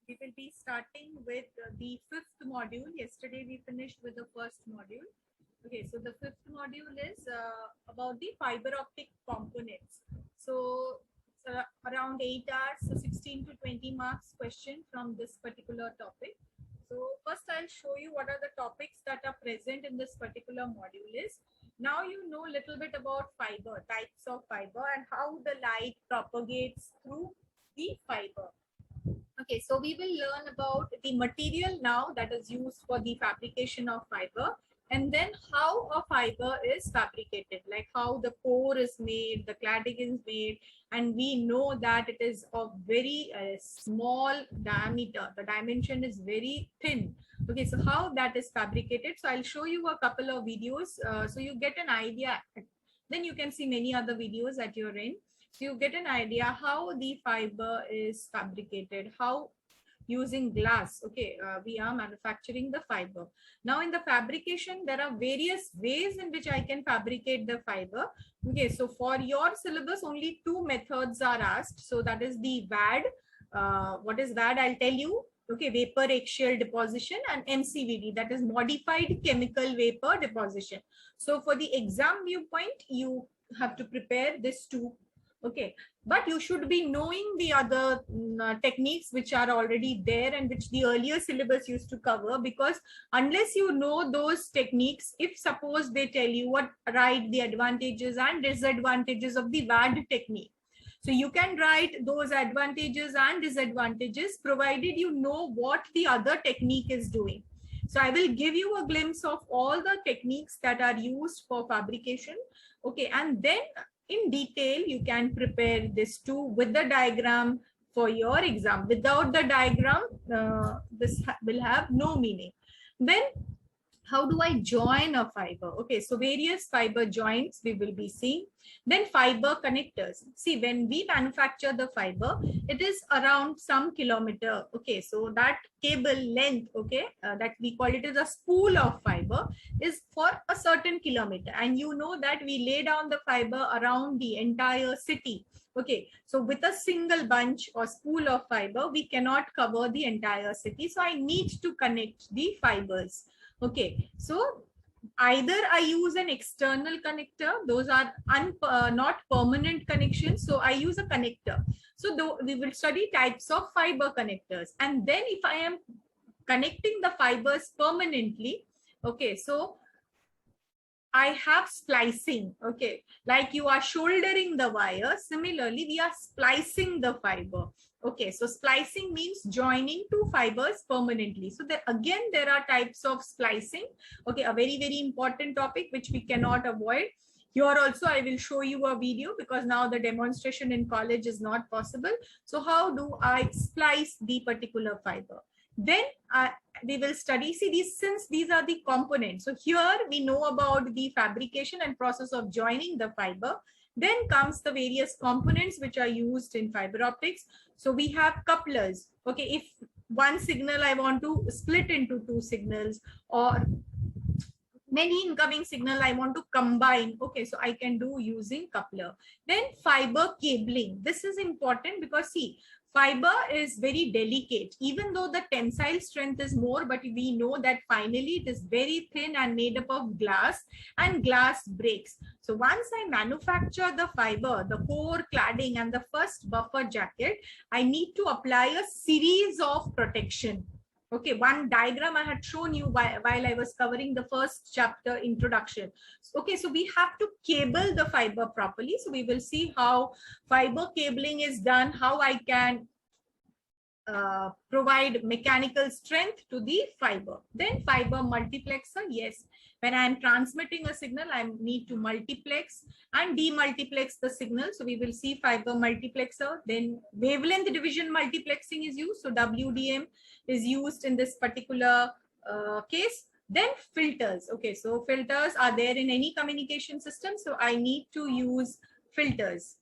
We will be starting with the fifth module. Yesterday we finished with the first module. Okay, so the fifth module is about the fiber optic components. So around 8 hours, so 16 to 20 marks question from this particular topic. So first I'll show you what are the topics that are present in this particular module is. Now you know a little bit about fiber, types of fiber and how the light propagates through the fiber. Okay, so we will learn about the material now that is used for the fabrication of fiber, and then how a fiber is fabricated, like how the core is made, the cladding is made, and we know that it is of very small diameter. The dimension is very thin. Okay, so how that is fabricated. So I'll show you a couple of videos so you get an idea. Then you can see many other videos at your end. So you get an idea how the fiber is fabricated, how using glass, okay, we are manufacturing the fiber. Now in the fabrication, there are various ways in which I can fabricate the fiber. Okay, so for your syllabus, only two methods are asked. So that is the VAD. What is VAD? I'll tell you. Okay, vapor axial deposition, and MCVD, that is modified chemical vapor deposition. So for the exam viewpoint, you have to prepare this two. Okay, but you should be knowing the other techniques which are already there and which the earlier syllabus used to cover, because unless you know those techniques, if suppose they tell you what, write the advantages and disadvantages of the VAD technique. So you can write those advantages and disadvantages provided you know what the other technique is doing. So I will give you a glimpse of all the techniques that are used for fabrication. Okay, and then in detail you can prepare this too with the diagram for your exam. Without the diagram, this will have no meaning. Then how do I join a fiber? Okay, so various fiber joints we will be seeing. Then fiber connectors. See, when we manufacture the fiber, it is around some kilometer. Okay, so that cable length, okay, that we call it as a spool of fiber, is for a certain kilometer. And you know that we lay down the fiber around the entire city. Okay, so with a single bunch or spool of fiber, we cannot cover the entire city. So I need to connect the fibers. Okay, so either I use an external connector, those are not permanent connections, so I use a connector. So though we will study types of fiber connectors, and then if I am connecting the fibers permanently, okay, so I have splicing. Okay, like you are shouldering the wire, similarly we are splicing the fiber. Okay, so splicing means joining two fibers permanently. So there again there are types of splicing. Okay, a very important topic which we cannot avoid. Here also I will show you a video because now the demonstration in college is not possible. So how do I splice the particular fiber? Then we will study, see these, since these are the components. So here we know about the fabrication and process of joining the fiber. Then comes the various components which are used in fiber optics. So we have couplers. Okay, if one signal I want to split into two signals, or many incoming signal I want to combine, okay, so I can do using coupler. Then fiber cabling. This is important because see, fiber is very delicate, even though the tensile strength is more, but we know that finally it is very thin and made up of glass, and glass breaks. So once I manufacture the fiber, the core, cladding, and the first buffer jacket, I need to apply a series of protection. Okay, one diagram I had shown you while I was covering the first chapter, introduction. Okay, so we have to cable the fiber properly. So we will see how fiber cabling is done, how I can provide mechanical strength to the fiber. Then fiber multiplexer. Yes, when I am transmitting a signal, I need to multiplex and demultiplex the signal. So we will see fiber multiplexer. Then wavelength division multiplexing is used. So WDM is used in this particular case. Then filters. Okay, so filters are there in any communication system. So I need to use filters.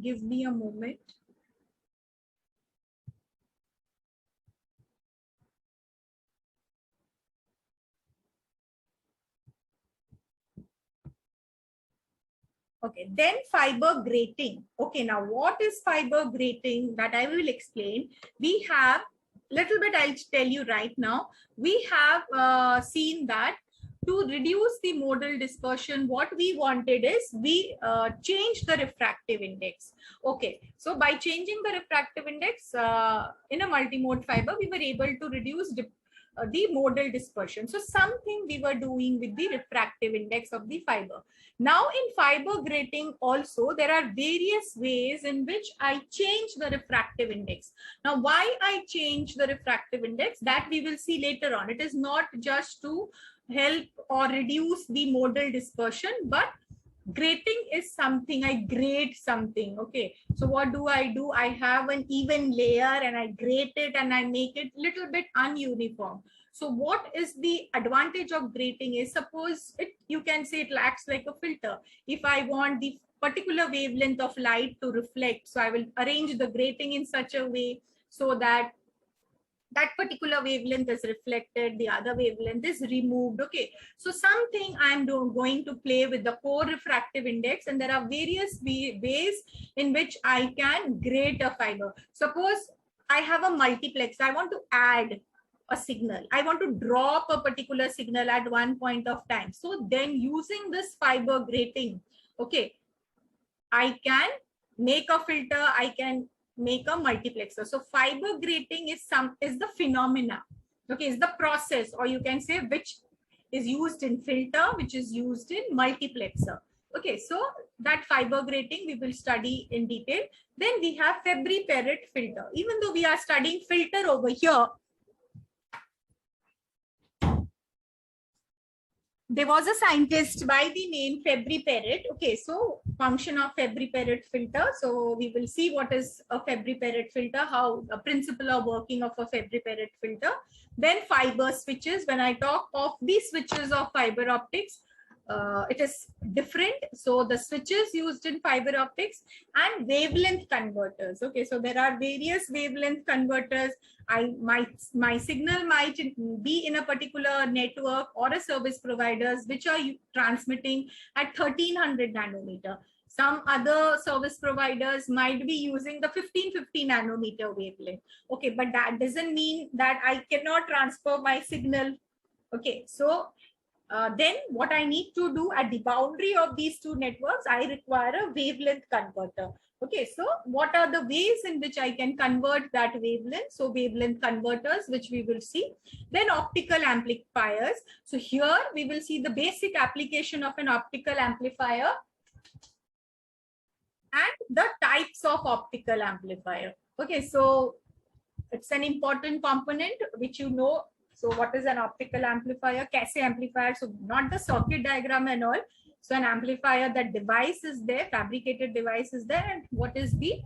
Give me a moment. Okay, then fiber grating. Okay, now what is fiber grating? That I will explain. We have little bit, I'll tell you right now. We have seen that to reduce the modal dispersion, what we wanted is we changed the refractive index. Okay, so by changing the refractive index in a multimode fiber, we were able to reduce the modal dispersion. So something we were doing with the refractive index of the fiber. Now in fiber grating also, there are various ways in which I change the refractive index. Now why I change the refractive index, that we will see later on. It is not just to help or reduce the modal dispersion, but grating is something, I grate something. Okay, so what do? I have an even layer and I grate it and I make it little bit ununiform. So what is the advantage of grating is, suppose it, you can say it acts like a filter. If I want the particular wavelength of light to reflect, so I will arrange the grating in such a way so that that particular wavelength is reflected, the other wavelength is removed. Okay, so something I'm going to play with the core refractive index, and there are various ways in which I can grate a fiber. Suppose I have a multiplex, I want to add a signal, I want to drop a particular signal at one point of time. So then using this fiber grating, okay, I can make a filter, I can make a multiplexer. So fiber grating is the phenomena, okay, is the process, or you can say which is used in filter, which is used in multiplexer. Okay, so that fiber grating we will study in detail. Then we have Fabry-Perret filter. Even though we are studying filter over here, there was a scientist by the name Fabry-Perret. Okay, so function of Fabry-Perret filter. So we will see what is a Fabry-Perret filter, how a principle of working of a Fabry-Perret filter. Then fiber switches. When I talk of the switches of fiber optics, it is different. So the switches used in fiber optics and wavelength converters. Okay, so there are various wavelength converters. My signal might be in a particular network or a service providers which are transmitting at 1300 nanometer. Some other service providers might be using the 1550 nanometer wavelength. Okay, but that doesn't mean that I cannot transfer my signal. Okay, so then what I need to do at the boundary of these two networks, I require a wavelength converter. Okay, so what are the ways in which I can convert that wavelength? So wavelength converters, which we will see. Then optical amplifiers. So here we will see the basic application of an optical amplifier and the types of optical amplifier. Okay, so it's an important component which you know. So what is an optical amplifier? Casey amplifier. So not the circuit diagram and all. So an amplifier, that device is there, fabricated device is there. And what is the,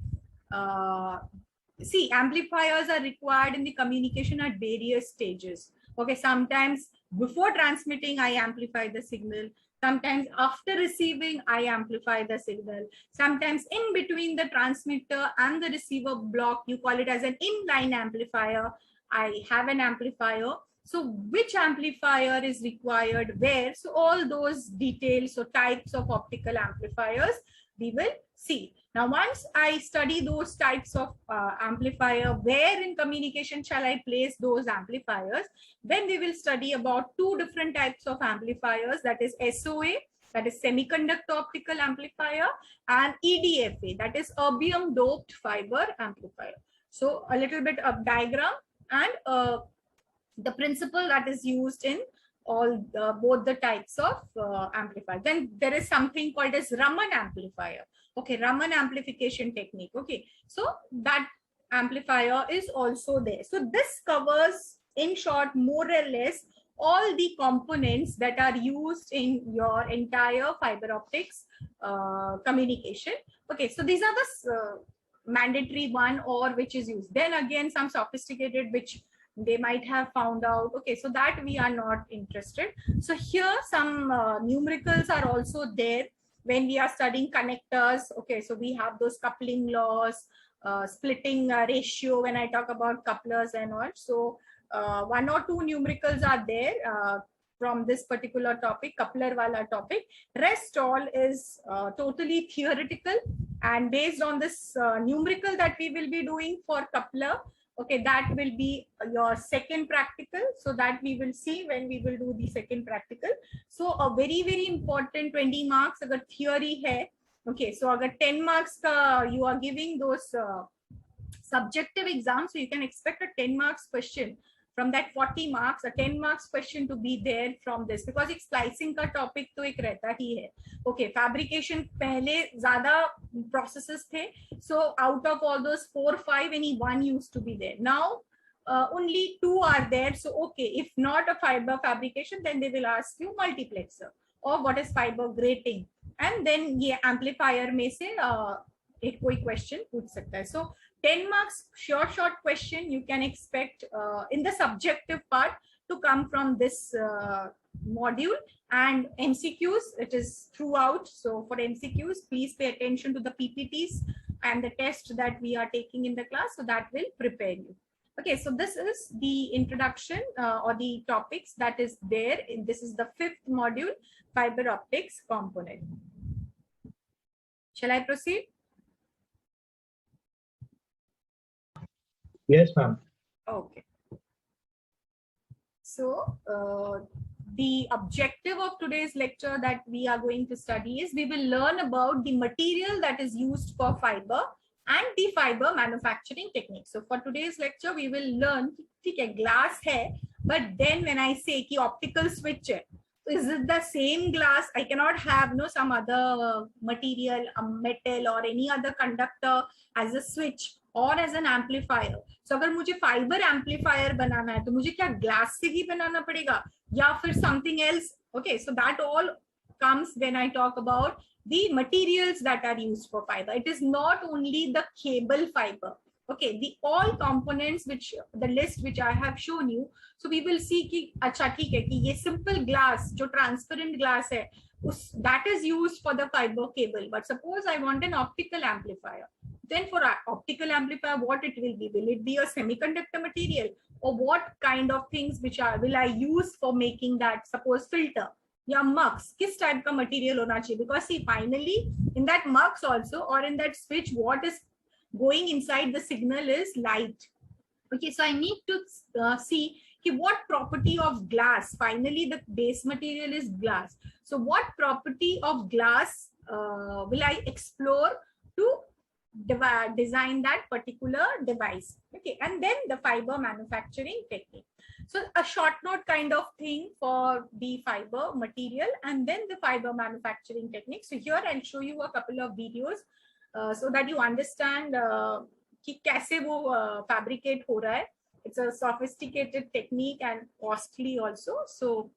see, amplifiers are required in the communication at various stages. Okay, sometimes before transmitting, I amplify the signal. Sometimes after receiving, I amplify the signal. Sometimes in between the transmitter and the receiver block, you call it as an inline amplifier. I have an amplifier. So which amplifier is required where? So all those details, so types of optical amplifiers, we will see. Now, once I study those types of amplifier, where in communication shall I place those amplifiers? Then we will study about two different types of amplifiers, that is SOA, that is semiconductor optical amplifier, and EDFA, that is erbium doped fiber amplifier. So a little bit of diagram and the principle that is used in all both the types of amplifier. Then there is something called as Raman amplifier. Okay, Raman amplification technique. Okay, so that amplifier is also there. So this covers in short more or less all the components that are used in your entire fiber optics communication. Okay, so these are the mandatory one or which is used. Then again some sophisticated which they might have found out. Okay, so that we are not interested. So here some numericals are also there when we are studying connectors. Okay, so we have those coupling laws, splitting ratio when I talk about couplers and all. So one or two numericals are there. from this particular topic, coupler wala topic. Rest all is totally theoretical, and based on this numerical that we will be doing for coupler, okay, that will be your second practical. So that we will see when we will do the second practical. So a very important 20 marks agar theory hai. Okay, so agar 10 marks ka you are giving those subjective exams, so you can expect a 10 marks question from that 40 marks, a 10 marks question to be there from this, because एक splicing का topic तो एक रहता ही है. Okay, fabrication पहले ज़्यादा processes थे, so out of all those 4-5, any one used to be there. Now only 2 are there. So okay, if not a fiber fabrication, then they will ask you multiplexer or what is fiber grating, and then ये amplifier में से एक कोई question पूछ सकता है. So 10 marks short question you can expect in the subjective part to come from this module. And MCQs, it is throughout. So for MCQs, please pay attention to the PPTs and the test that we are taking in the class, so that will prepare you. Okay, so this is the introduction or the topics that is there. This is the 5th module, fiber optics component. Shall I proceed? Yes, ma'am. Okay. So the objective of today's lecture that we are going to study is we will learn about the material that is used for fiber and the fiber manufacturing techniques. So for today's lecture, we will learn, okay, glass hai, but then when I say ki optical switch hai, so is it the same glass? I cannot have some other material, a metal or any other conductor as a switch or as an amplifier. So अगर मुझे fiber amplifier बनाना है तो मुझे क्या glass से ही बनाना पड़ेगा या फिर something else? Okay, so that all comes when I talk about the materials that are used for fiber. It is not only the cable fiber. Okay, the all components which the list which I have shown you. So we will see कि अच्छा ठीक है कि ये simple glass जो transparent glass है that is used for the fiber cable. But suppose I want an optical amplifier. Then for optical amplifier, what it will be? Will it be a semiconductor material, or what kind of things which will I use for making that, suppose filter? या mux, किस type का material होना चाहिए? Because see, finally in that mux also or in that switch, what is going inside the signal is light. Okay, so I need to see what property of glass. Finally, the base material is glass. So what property of glass will I explore to design that particular device? Okay, and then the fiber manufacturing technique. So a short note kind of thing for the fiber material and then the fiber manufacturing technique. So here I'll show you a couple of videos so that you understand कि कैसे वो fabricate हो रहा है. It's a sophisticated technique and costly also. So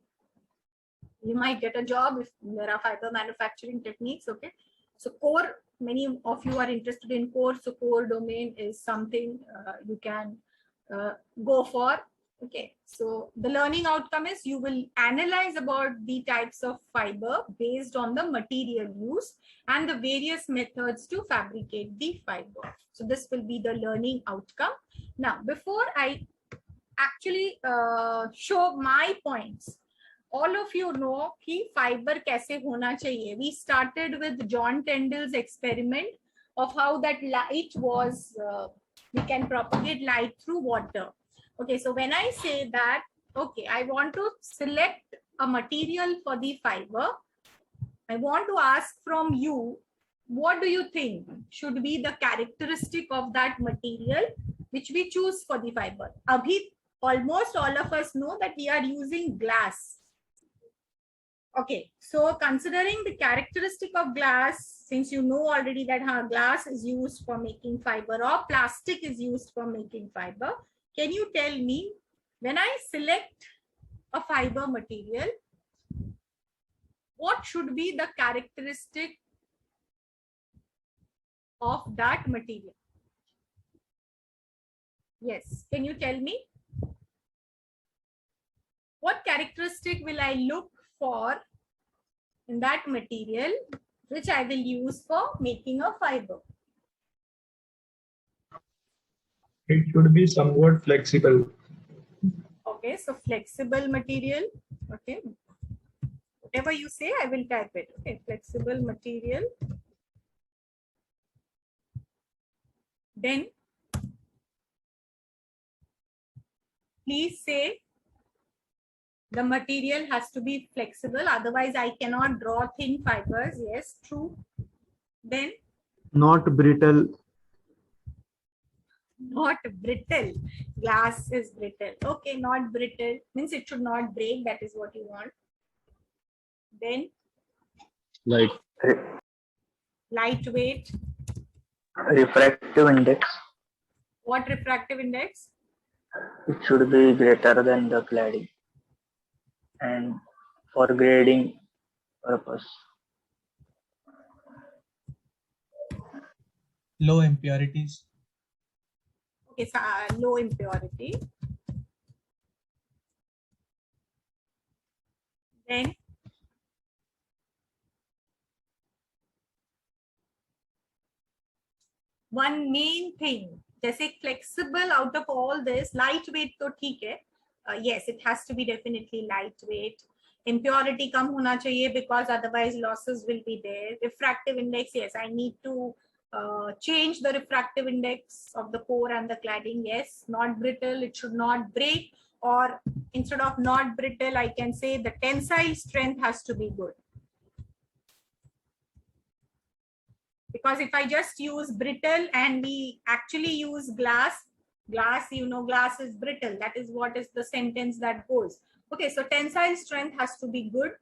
you might get a job if there are fiber manufacturing techniques. Okay, so core, many of you are interested in core, so core domain is something you can go for. Okay, so the learning outcome is you will analyze about the types of fiber based on the material used and the various methods to fabricate the fiber. So this will be the learning outcome. Now, before I actually show my points, all of you know कि fiber कैसे होना चाहिए. We started with John Tyndall's experiment of how that light was, we can propagate light through water. Okay, so when I say that, okay, I want to select a material for the fiber, I want to ask from you, what do you think should be the characteristic of that material which we choose for the fiber? Abhi, almost all of us know that we are using glass. Okay, so considering the characteristic of glass, since you know already that glass is used for making fiber or plastic is used for making fiber, can you tell me, when I select a fiber material, what should be the characteristic of that material? Yes, can you tell me? What characteristic will I look for in that material which I will use for making a fiber? It should be somewhat flexible. Okay, so flexible material. Okay, whatever you say, I will type it. Okay, flexible material. Then please say the material has to be flexible, otherwise I cannot draw thin fibers. Yes, true. Then Not brittle. not brittle. Glass is brittle. Okay, not brittle means it should not break. That is what you want. Then Light. lightweight. Refractive index, What refractive index? it should be greater than the cladding, and for grading purpose, Low impurities. Okay, so low impurity. Then one main thing, जैसे flexible out of all this, lightweight तो ठीक है. Yes, it has to be definitely lightweight. Impurity कम होना चाहिए because otherwise losses will be there. Refractive index, yes, I need to change the refractive index of the core and the cladding. Yes, not brittle, it should not break, or instead of not brittle, I can say the tensile strength has to be good. Because if I just use brittle and we actually use glass, you know, glass is brittle. That is what is the sentence that goes. Okay, so tensile strength has to be good.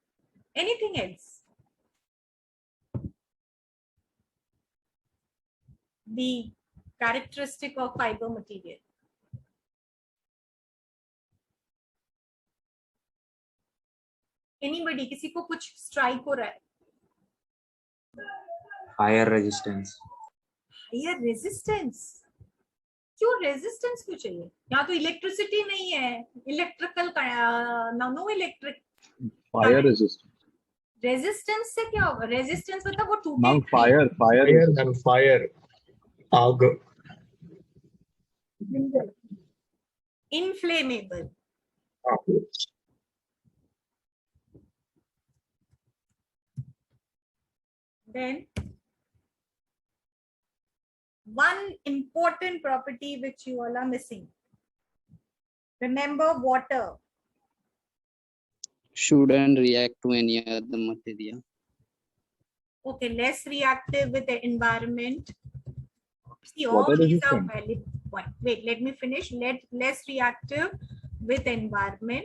Anything else? The characteristic of fiber material. Anybody, किसी को कुछ strike हो रहा है? Fire resistance. Higher resistance. क्यों resistance क्यों चाहिए? यहाँ तो इलेक्ट्रिसिटी नहीं है, electrical no electric. Fire resistance. Resistance से क्या होगा? रेजिस्टेंस मतलब वो टूटे. Ma'am, fire And fire. Aag. Inflammable. Then one important property which you all are missing. Remember water. Shouldn't react to any other material. Okay, less reactive with the environment. See, all Water these are resistant. valid points. Wait, let me finish. Less reactive with environment.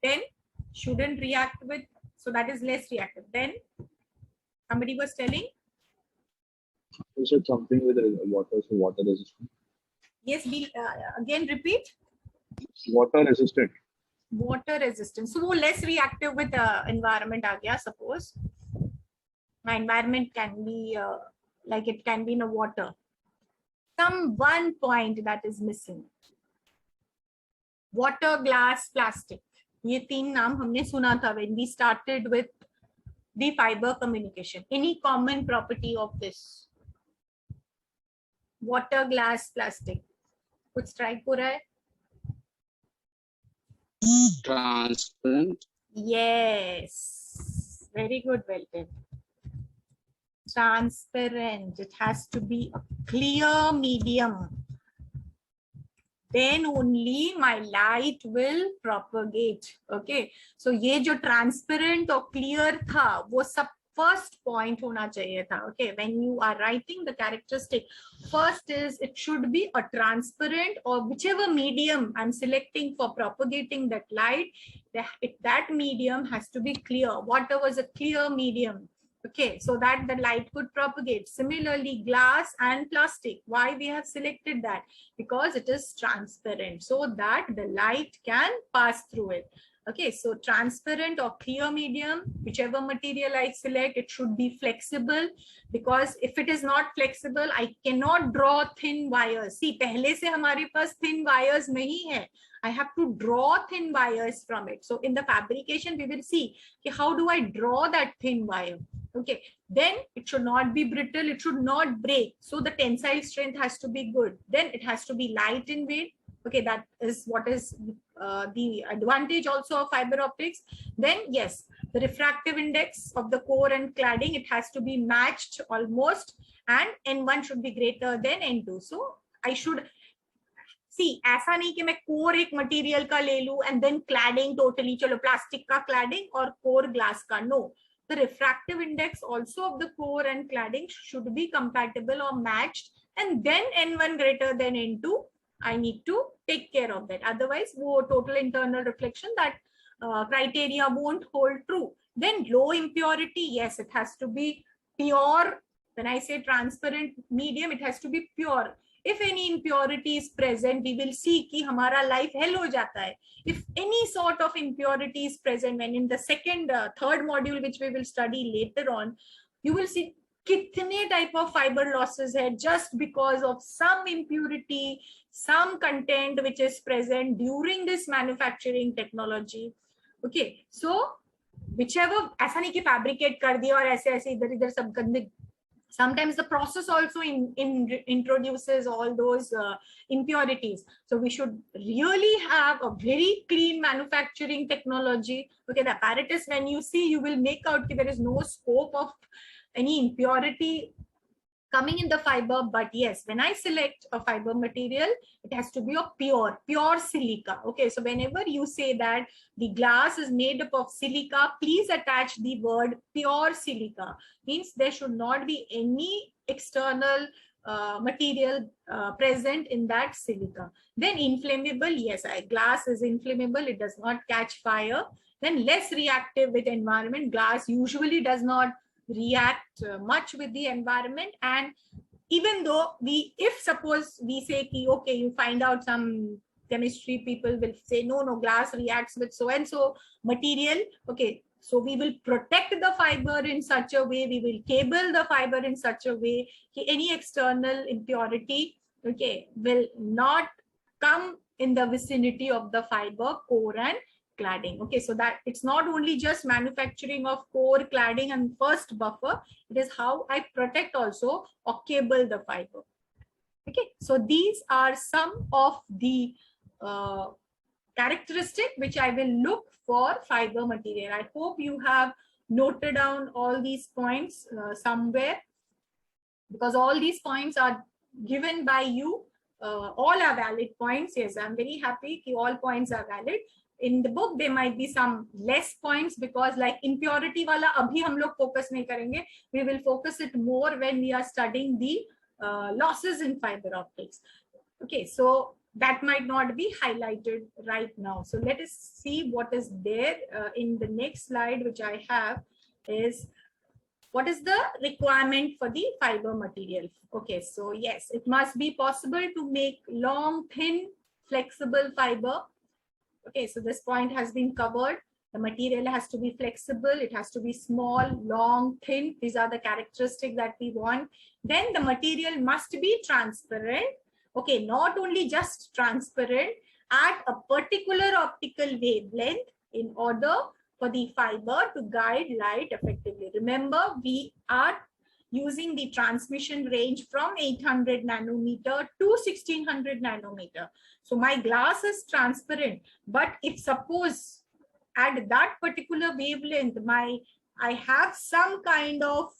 Then shouldn't react with, so that is less reactive. Then somebody was telling. You said something with water, so water resistant. Yes, again repeat. Water resistant. Water resistant. So वो less reactive with environment आ गया. Suppose my environment can be like it can be in a water. Some one point that is missing. Water, glass, plastic. ये तीन नाम हमने सुना था when we started with the fiber communication. Any common property of this? Water, glass, plastic. कुछ strike हो रहा है? Transparent. Yes, very good, Welton. Transparent. It has to be a clear medium. Then only my light will propagate. Okay. So ये जो transparent और clear था, वो सब first point होना चाहिए था. Okay. When you are writing the characteristic, first is it should be a transparent or whichever medium I'm selecting for propagating that light, that medium has to be clear. Water was a clear medium. Okay, so that the light could propagate. Similarly, glass and plastic. Why we have selected that? Because it is transparent, so that the light can pass through it. Okay, so transparent or clear medium, whichever material I select, it should be flexible, because if it is not flexible, I cannot draw thin wires. See, पहले से हमारे पास thin wires नहीं है. I have to draw thin wires from it. So in the fabrication, we will see how do I draw that thin wire. Okay, then it should not be brittle, it should not break. So the tensile strength has to be good. Then it has to be light in weight. Okay, that is what is the advantage also of fiber optics. Then yes, the refractive index of the core and cladding, it has to be matched almost, and N1 should be greater than N2. So I should see, ऐसा नहीं कि मैं core एक material का ले लूं and then cladding totally, चलो plastic का cladding और core glass का. No, the refractive index also of the core and cladding should be compatible or matched, and then N1 greater than N2. I need to take care of that. Otherwise, वो total internal reflection, that criteria won't hold true. Then low impurity, yes, it has to be pure. When I say transparent medium, it has to be pure. If any impurity is present, we will see कि हमारा life hell हो जाता है. If any sort of impurity is present, when in the second, third module, which we will study later on, you will see कितने type of fiber losses है just because of some impurity, some content which is present during this manufacturing technology. Okay, so whichever, ऐसा नहीं कि fabricate कर दिया और ऐसे ऐसे इधर इधर सब गंदे. Sometimes the process also introduces all those impurities. So we should really have a very clean manufacturing technology. Okay, the apparatus, when you see, you will make out that there is no scope of any impurity coming in the fiber. But yes, when I select a fiber material, it has to be a pure silica. Okay, so whenever you say that the glass is made up of silica, please attach the word pure silica. Means there should not be any external material present in that silica. Then inflammable, yes, glass is inflammable, it does not catch fire. Then less reactive with environment. Glass usually does not react much with the environment. And even though if suppose we say ki, okay, you find out, some chemistry people will say no, glass reacts with so and so material. Okay, so we will protect the fiber in such a way, we will cable the fiber in such a way that any external impurity, okay, will not come in the vicinity of the fiber, core and cladding. Okay, so that it's not only just manufacturing of core, cladding and first buffer, it is how I protect also or cable the fiber. Okay, so these are some of the characteristics which I will look for fiber material. I hope you have noted down all these points somewhere, because all these points are given by you. All are valid points. Yes, I'm very happy that all points are valid. In the book there might be some less points, because like impurity wala abhi hum log focus nahi karenge. We will focus it more when we are studying the losses in fiber optics. Okay, so that might not be highlighted right now. So let us see what is there in the next slide, which I have, is what is the requirement for the fiber material. Okay, so yes, it must be possible to make long, thin, flexible fiber. Okay, so this point has been covered. The material has to be flexible, it has to be small, long, thin. These are the characteristics that we want. Then the material must be transparent. Okay, not only just transparent, at a particular optical wavelength in order for the fiber to guide light effectively. Remember, we are using the transmission range from 800 nanometer to 1600 nanometer. So my glass is transparent, but if suppose at that particular wavelength, I have some kind of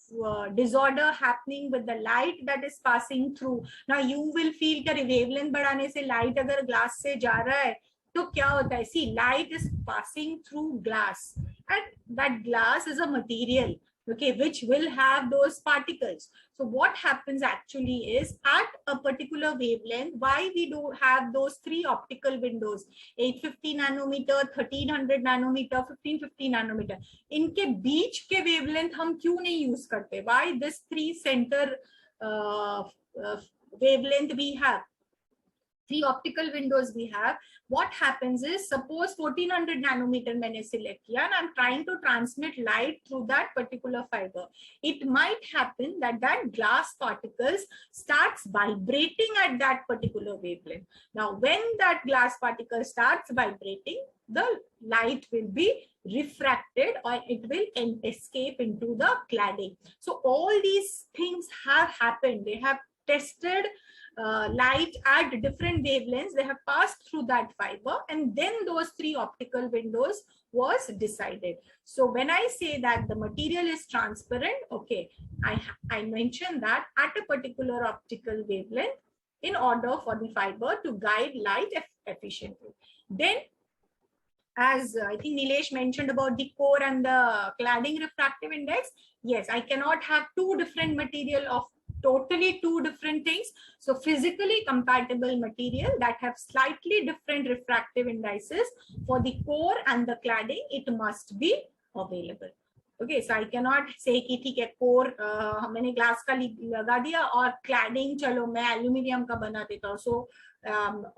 disorder happening with the light that is passing through. Now you will feel that wavelength बढ़ाने से light अगर glass से जा रहा है तो क्या होता है? See, light is passing through glass, and that glass is a material, okay, which will have those particles. So what happens actually is, at a particular wavelength, why we do have those three optical windows, 850 nanometer, 1300 nanometer, 1550 nanometer, इनके बीच के wavelength हम क्यों नहीं use करते? Why this three center wavelength we have? 3 optical windows we have. What happens is, suppose 1400 nanometer मैंने select किया and I'm trying to transmit light through that particular fiber. It might happen that that glass particles starts vibrating at that particular wavelength. Now, when that glass particle starts vibrating, the light will be refracted or it will escape into the cladding. So all these things have happened. They have tested light at different wavelengths. They have passed through that fiber, and then those 3 optical windows was decided. So when I say that the material is transparent, okay, I mentioned that at a particular optical wavelength in order for the fiber to guide light efficiently. Then, as I think Nilesh mentioned about the core and the cladding refractive index, yes, I cannot have 2 different material of totally 2 different things. So physically compatible material that have slightly different refractive indices for the core and the cladding, it must be available. Okay, so I cannot say कि ठीक है core मैंने glass का लगा दिया और cladding चलो मैं aluminium का बना देता हूँ, so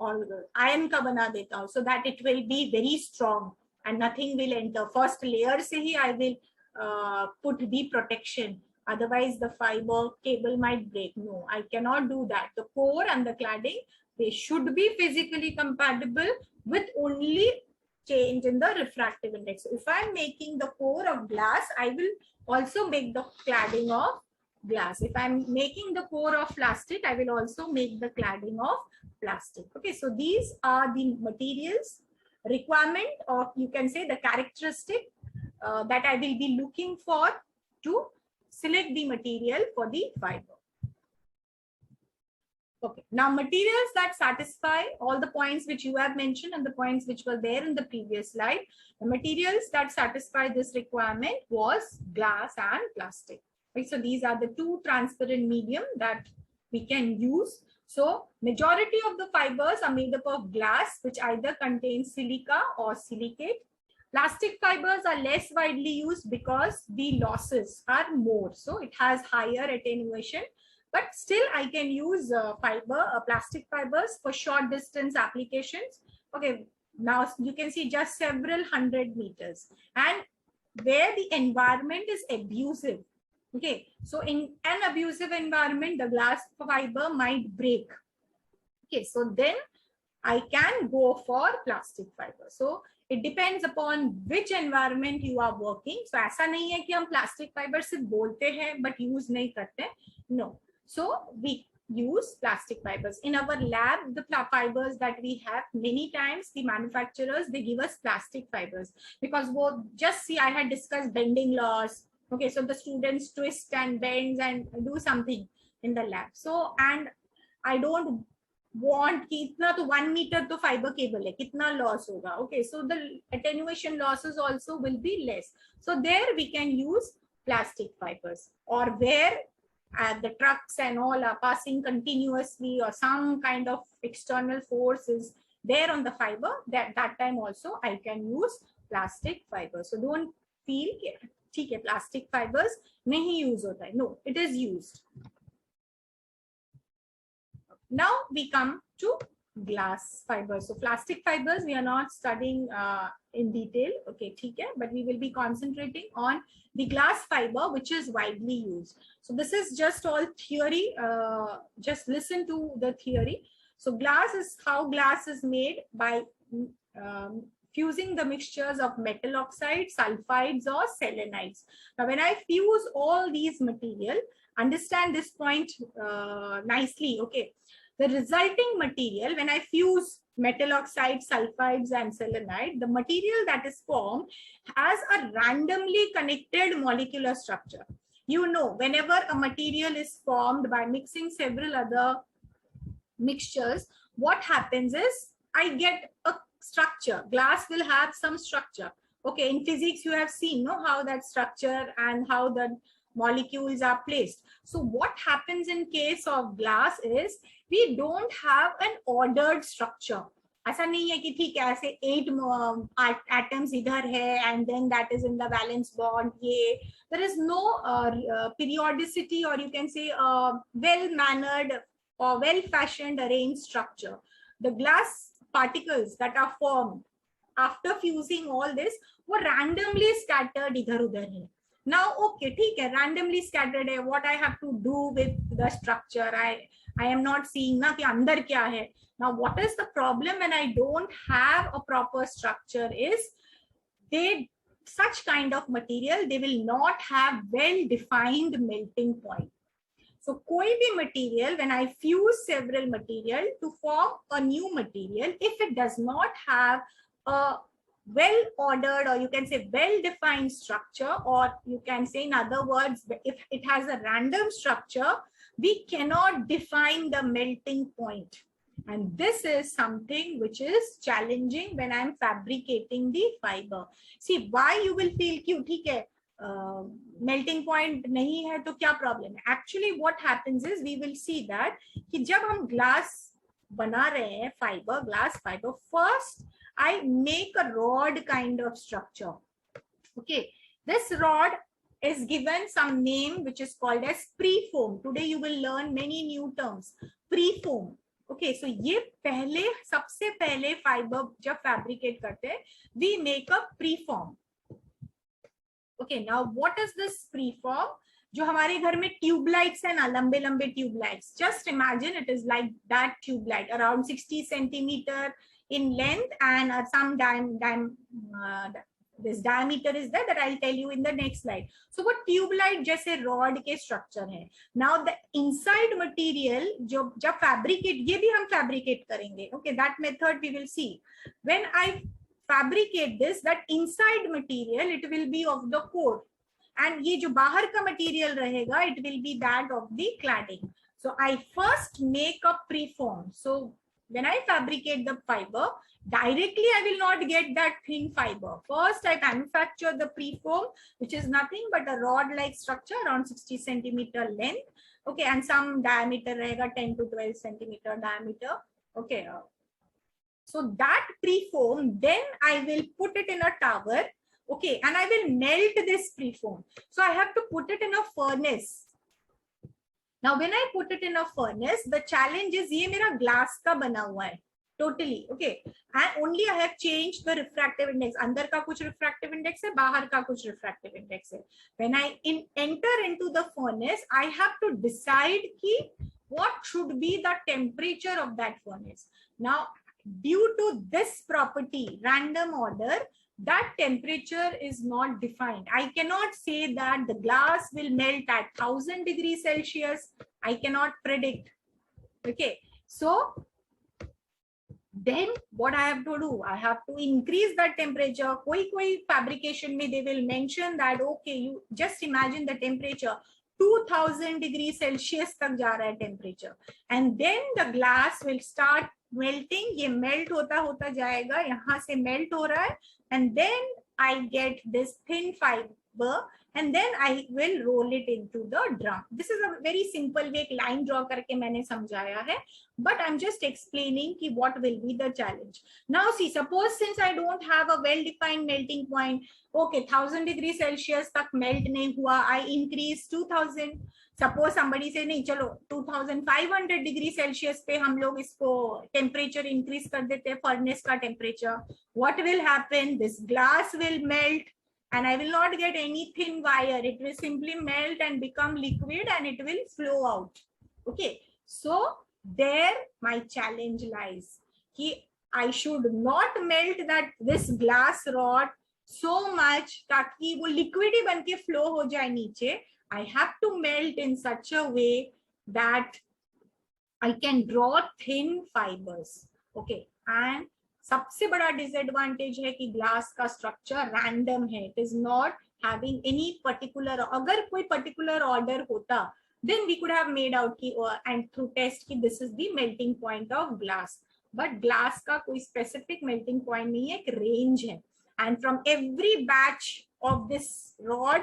और iron का बना देता हूँ, so that it will be very strong and nothing will enter. First layer से ही I will put the protection. Otherwise, the fiber cable might break. No, I cannot do that. The core and the cladding, they should be physically compatible with only change in the refractive index. If I'm making the core of glass, I will also make the cladding of glass. If I'm making the core of plastic, I will also make the cladding of plastic. Okay, so these are the materials requirement, or you can say the characteristic that I will be looking for to select the material for the fiber. Okay, now materials that satisfy all the points which you have mentioned and the points which were there in the previous slide, the materials that satisfy this requirement was glass and plastic. Right, so these are the 2 transparent medium that we can use. So majority of the fibers are made up of glass, which either contains silica or silicate. Plastic fibers are less widely used because the losses are more, so it has higher attenuation. But still, I can use plastic fibers for short distance applications. Okay, now you can see just several 100 meters, and where the environment is abusive. Okay, so in an abusive environment, the glass fiber might break. Okay, so then I can go for plastic fiber. So it depends upon which environment you are working. So ऐसा नहीं है कि हम plastic fiber सिर्फ बोलते हैं but use नहीं करते. No. So we use plastic fibers in our lab. The fibers that we have, many times the manufacturers, they give us plastic fibers because just see, I had discussed bending laws. Okay, so the students twist and bends and do something in the lab. So, and I don't want कि इतना तो 1 meter तो fiber cable है, कितना loss होगा. Okay, so the attenuation losses also will be less. So there we can use plastic fibers, or where the trucks and all are passing continuously or some kind of external force is there on the fiber, that time also I can use plastic fibers. So don't feel ठीक है plastic fibers नहीं use होता है. No, it is used. Now we come to glass fibers. So plastic fibers we are not studying in detail. Okay, ठीक है, but we will be concentrating on the glass fiber, which is widely used. So this is just all theory. Just listen to the theory. So glass is how glass is made by fusing the mixtures of metal oxide, sulfides, or selenides. Now, when I fuse all these material, understand this point nicely. Okay, the resulting material, when I fuse metal oxide, sulfides, and selenide, the material that is formed has a randomly connected molecular structure. You know, whenever a material is formed by mixing several other mixtures, what happens is I get a structure. Glass will have some structure. Okay, in physics you have seen how that structure and how the molecules are placed. So what happens in case of glass is we don't have an ordered structure. ऐसा नहीं है कि ठीक है ऐसे 8 atoms इधर है and then that is in the valence bond. ये there is no periodicity, or you can say well mannered or well fashioned arranged structure. the glass particles that are formed after fusing all this वो randomly scattered इधर उधर है. Now, okay, ठीक है, randomly scattered है. What I have to do with the structure? I am not seeing ना कि अंदर क्या है. Now, what is the problem when I don't have a proper structure is such kind of material, they will not have well-defined melting point. So, कोई भी material, when I fuse several material to form a new material, if it does not have a well-ordered, or you can say well-defined structure, or you can say in other words, if it has a random structure, we cannot define the melting point. And this is something which is challenging when I'm fabricating the fiber. See, why you will feel cute, ठीक है, melting point नहीं है तो क्या problem है? Actually, what happens is we will see that कि जब हम glass बना रहे हैं fiber, glass fiber, first I make a rod kind of structure. Okay, this rod is given some name which is called as preform. Today you will learn many new terms. Preform. Okay, so ये पहले सबसे पहले fiber जब fabricate करते हैं, we make a preform. Okay, now what is this preform? जो हमारे घर में ट्यूब लाइट्स है ना, लंबे लंबे tube lights, just imagine it is like that tube light around 60 centimetre in length, and some this diameter is there that I'll tell you in the next slide. So what tube light जैसे rod के structure है. Now the inside material जो जब fabricate, ये भी हम fabricate करेंगे. Okay, that method we will see. When I fabricate this, that inside material it will be of the core, and ये जो बाहर का material रहेगा, it will be that of the cladding. So I first make a preform. So when I fabricate the fiber, directly I will not get that thin fiber. First, I manufacture the preform, which is nothing but a rod-like structure around 60 centimeter length. Okay, and some diameter रहेगा 10 to 12 centimeter diameter. Okay, so that preform, then I will put it in a tower. Okay, and I will melt this preform. So I have to put it in a furnace. Now, when I put it in a furnace, the challenge is ये मेरा glass का बना हुआ है, totally, okay. And only I have changed the refractive index. अंदर का कुछ refractive index है, बाहर का कुछ refractive index है. When I enter into the furnace, I have to decide कि what should be the temperature of that furnace. Now, due to this property, random order, that temperature is not defined. I cannot say that the glass will melt at 1000 degrees Celsius. I cannot predict. Okay, so then what I have to do? I have to increase that temperature. Koi fabrication mein they will mention that, okay, you just imagine the temperature 2000 degrees Celsius tak ja raha hai temperature, and then the glass will start melting. ये melt होता जाएगा, यहाँ से melt हो रहा है, and then I get this thin fiber, and then I will roll it into the drum. This is a very simple way, एक line draw करके मैंने समझाया है, but I'm just explaining कि what will be the challenge. Now see, suppose since I don't have a well-defined melting point, okay, 1000 degrees Celsius तक melt नहीं हुआ, I increase 2000. Suppose somebody say नहीं, चलो 2500 डिग्री सेल्सियस पे हम लोग इसको टेम्परेचर इंक्रीज कर देते हैं, फर्नेस का temperature. What will happen? This glass will melt, and I will not get any thin wire. It will simply melt and become liquid, and it will flow out. Okay, so there my challenge lies. कि I should not melt this glass rod so much ताकि वो liquid ही बन के flow हो जाए नीचे. I have to melt in such a way that I can draw thin fibers. Okay, and सबसे बड़ा disadvantage है कि glass का structure random है. It is not having any particular. अगर कोई particular order होता, then we could have made out कि and through test कि this is the melting point of glass. But glass का कोई specific melting point नहीं है, एक range है. And from every batch of this rod,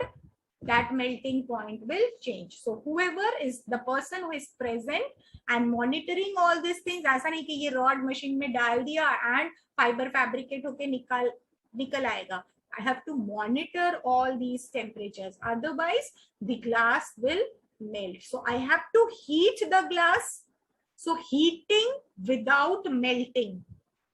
that melting point will change. So whoever is the person who is present and monitoring all these things, ऐसा नहीं कि ये rod machine में डाल दिया and fiber fabricate होके निकल आएगा. I have to monitor all these temperatures. Otherwise, the glass will melt. So I have to heat the glass So heating without melting.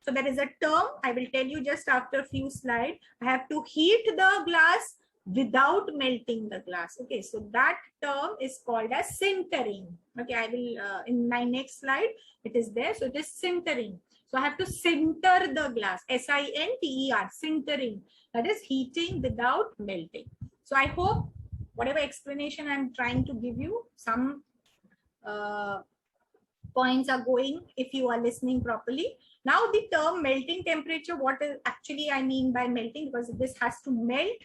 So there is a term I will tell you just after a few slides. I have to heat the glass without melting the glass. Okay, so that term is called as sintering. Okay, I will in my next slide it is there. So it is sintering. So I have to sinter the glass. S-I-N-T-E-R, sintering. That is heating without melting. So I hope whatever explanation I'm trying to give you, some points are going if you are listening properly. Now the term melting temperature, what is actually I mean by melting, because this has to melt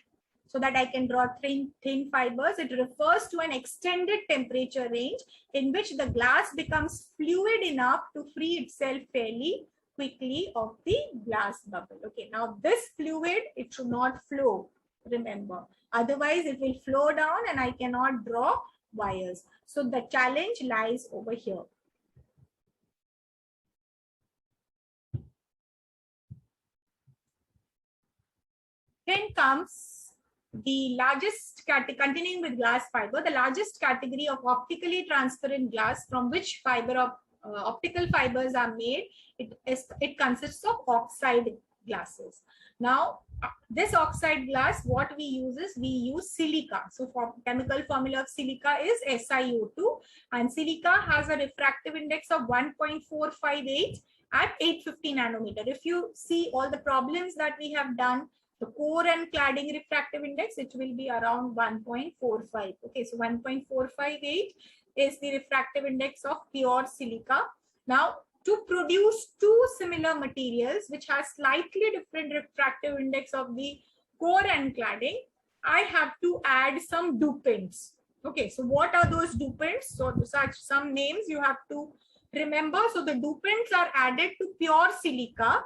so that I can draw thin fibers. It refers to an extended temperature range in which the glass becomes fluid enough to free itself fairly quickly of the glass bubble. Okay, now this fluid, it should not flow, remember. Otherwise, it will flow down and I cannot draw wires. So the challenge lies over here. Then comes the largest category, continuing with glass fiber, the largest category of optically transparent glass from which fiber of optical fibers are made. It consists of oxide glasses. Now, this oxide glass, what we use is we use silica. So for chemical formula of silica is SiO2, and silica has a refractive index of 1.458 at 850 nanometer. If you see all the problems that we have done, the core and cladding refractive index, it will be around 1.45. Okay, so 1.458 is the refractive index of pure silica. Now, to produce two similar materials which has slightly different refractive index of the core and cladding, I have to add some dopants. Okay, so what are those dopants? So such some names you have to remember. So the dopants are added to pure silica.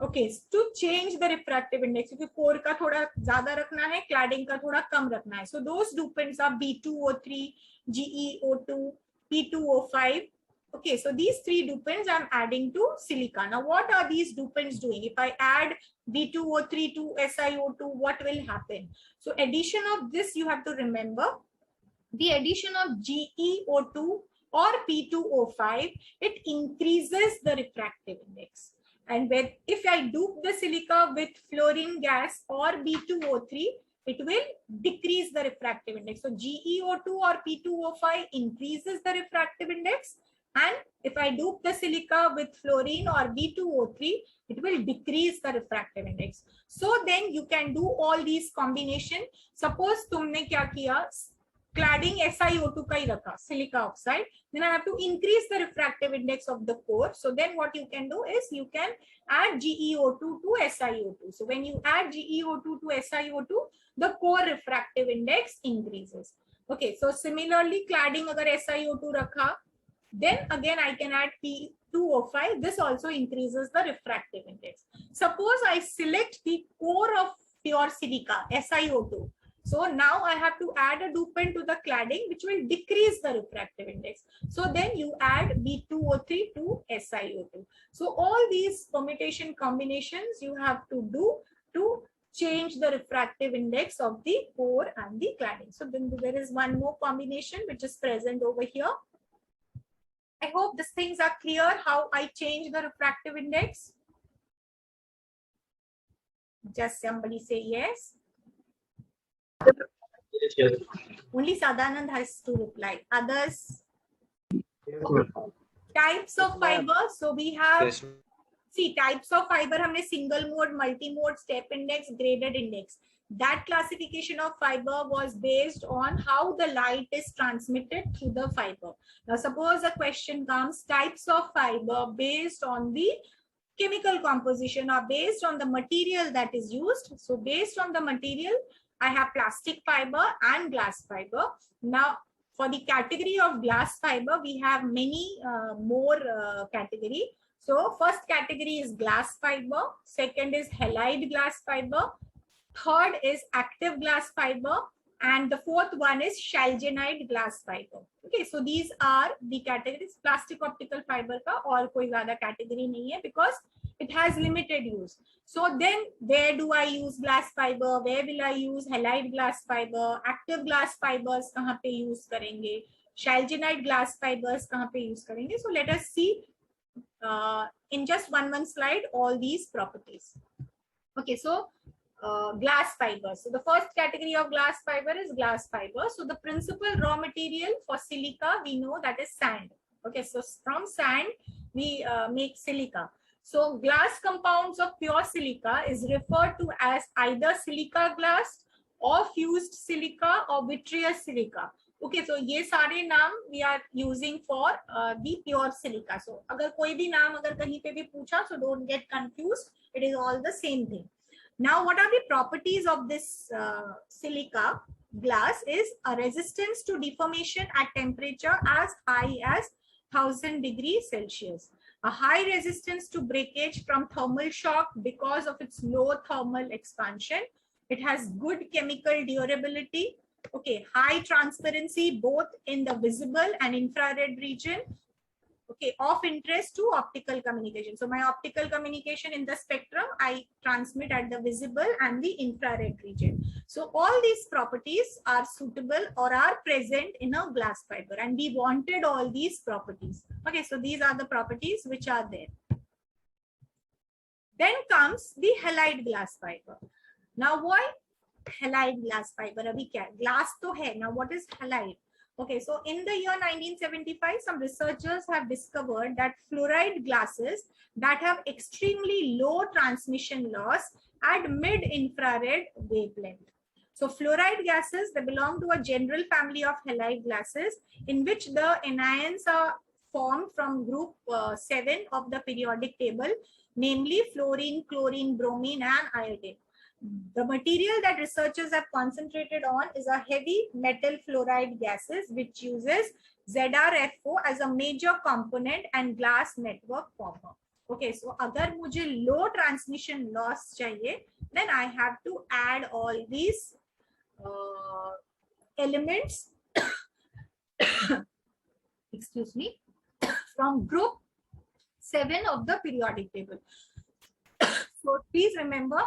Okay, to change the refractive index, क्योंकि core का थोड़ा ज़्यादा रखना है, cladding का थोड़ा कम रखना है. So those dopants are B2O3, GeO2, P2O5. Okay, so these three dopants I'm adding to silica. Now, what are these dopants doing? If I add B2O3 to SiO2, what will happen? So addition of this, you have to remember, the addition of GeO2 or P2O5, it increases the refractive index. And if I dope the silica with fluorine gas or B2O3, it will decrease the refractive index. So GeO2 or P2O5 increases the refractive index. And if I dope the silica with fluorine or B2O3, it will decrease the refractive index. So then you can do all these combination. Suppose तुमने क्या किया? Cladding SiO2 का ही रखा, silica oxide. Then I have to increase the refractive index of the core. So then what you can do is you can add GeO2 to SiO2. So when you add GeO2 to SiO2, the core refractive index increases. Okay, so similarly, cladding agar SiO2 rakha, then again I can add P2O5. This also increases the refractive index. Suppose I select the core of pure silica, SiO2. So now I have to add a dopant to the cladding, which will decrease the refractive index. So then you add B2O3 to SiO2. So all these permutation combinations you have to do to change the refractive index of the core and the cladding. So then there is one more combination which is present over here. I hope these things are clear how I change the refractive index. Just somebody say yes. Yes. Only Sadanand has to reply. Others? Types of fiber. So we have, see, types of fiber, हमने single mode, multi mode, step index, graded index. That classification of fiber was based on how the light is transmitted through the fiber. Now, suppose a question comes, types of fiber based on the chemical composition or based on the material that is used. So based on the material, I have plastic fiber and glass fiber. Now, for the category of glass fiber, we have many more category. So first category is glass fiber. Second is halide glass fiber. Third is active glass fiber. And the fourth one is chalgenide glass fiber. Okay, so these are the categories. Plastic optical fiber ka aur koi zyada category nahi hai because it has limited use. So then where do I use glass fiber? Where will I use halide glass fiber? Active glass fibers kahan pe use karenge? Shalginite glass fibers कहाँ पे use करेंगे? So let us see in just one slide all these properties. Okay, so glass fibers. So the first category of glass fiber is glass fiber. So the principal raw material for silica we know that is sand. Okay, so from sand we make silica. So glass compounds of pure silica is referred to as either silica glass or fused silica or vitreous silica. Okay, so ये सारे नाम we are using for the pure silica. So अगर कोई भी नाम अगर कहीं पे भी पूछा, so don't get confused. It is all the same thing. Now, what are the properties of this silica glass? Is a resistance to deformation at temperature as high as 1000 degrees Celsius. A high resistance to breakage from thermal shock because of its low thermal expansion. It has good chemical durability. Okay, high transparency both in the visible and infrared region. Okay, of interest to optical communication. So my optical communication in the spectrum, I transmit at the visible and the infrared region. So all these properties are suitable or are present in a glass fiber, and we wanted all these properties. Okay, so these are the properties which are there. Then comes the halide glass fiber. Now why halide glass fiber? Abhi kya? Glass to hai. Now what is halide? Okay, so in the year 1975, some researchers have discovered that fluoride glasses that have extremely low transmission loss at mid-infrared wavelength. So fluoride gases, they belong to a general family of halide glasses in which the anions are formed from group 7 of the periodic table, namely fluorine, chlorine, bromine, and iodine. The material that researchers have concentrated on is a heavy metal fluoride gases which uses ZrFO as a major component and glass network former. Okay, so agar mujhe low transmission loss chahiye, then I have to add all these elements excuse me, from group 7 of the periodic table. So please remember,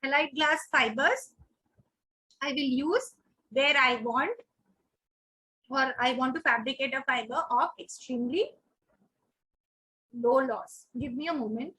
halide glass fibers I will use where I want, or I want to fabricate a fiber of extremely low loss. Give me a moment.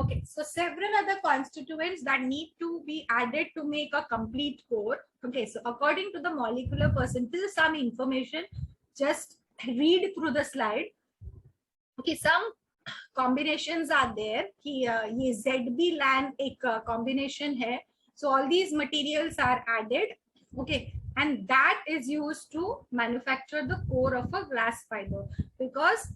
Okay, so several other constituents that need to be added to make a complete core. Okay, so according to the molecular percentage, some information, just read through the slide. Okay, some combinations are there. कि ये ZB LAN एक combination है. So all these materials are added. Okay, and that is used to manufacture the core of a glass fiber because